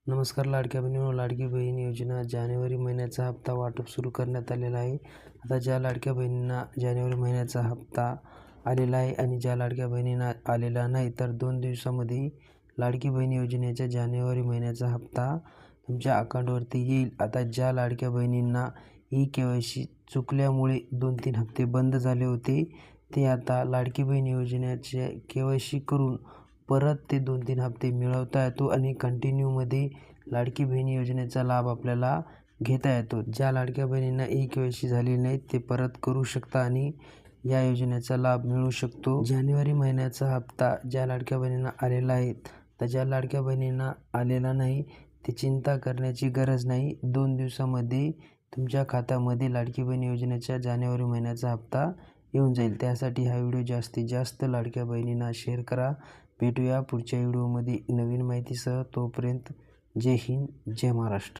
नमस्कार लाडक्या बहिणींनो, लाडकी बहीण योजना जानेवारी महिन्याचा हप्ता वाटप सुरू करण्यात आलेला आहे. आता ज्या लाडक्या बहिणींना जानेवारी महिन्याचा हप्ता आलेला आहे आणि ज्या लाडक्या बहिणींना आलेला नाही, तर 2 दिवसामध्ये लाडकी बहीण योजनेचा जानेवारी महिन्याचा हप्ता तुमच्या अकाउंटवरती येईल. आता ज्या लाडक्या बहिणींना ई-के.वाय.सी चुकल्यामुळे 2-3 हप्ते बंद झाले होते, ते आता लाडकी बहीण योजनेचे के.वाय.सी करून परत ते 2-3 हप्ते मिळवता येतो आणि कंटिन्यूमध्ये लाडकी बहीण योजनेचा लाभ आपल्याला घेता येतो. ज्या लाडक्या बहिणींना ई-के.वाय.सी झालेली नाही, ते परत करू शकता आणि या योजनेचा लाभ मिळू शकतो. जानेवारी महिन्याचा हप्ता ज्या लाडक्या बहिणींना आलेला आहे, तर ज्या लाडक्या बहिणींना आलेला नाही, ते चिंता करण्याची गरज नाही. 2 दिवसामध्ये तुमच्या खात्यामध्ये लाडकी बहीण योजनेच्या जानेवारी महिन्याचा हप्ता येऊन जाईल. त्यासाठी हा व्हिडिओ जास्तीत जास्त लाडक्या बहिणींना शेअर करा. भेटूया पुढच्या व्हिडिओमध्ये नवीन माहितीसह. तोपर्यंत जय हिंद, जय महाराष्ट्र.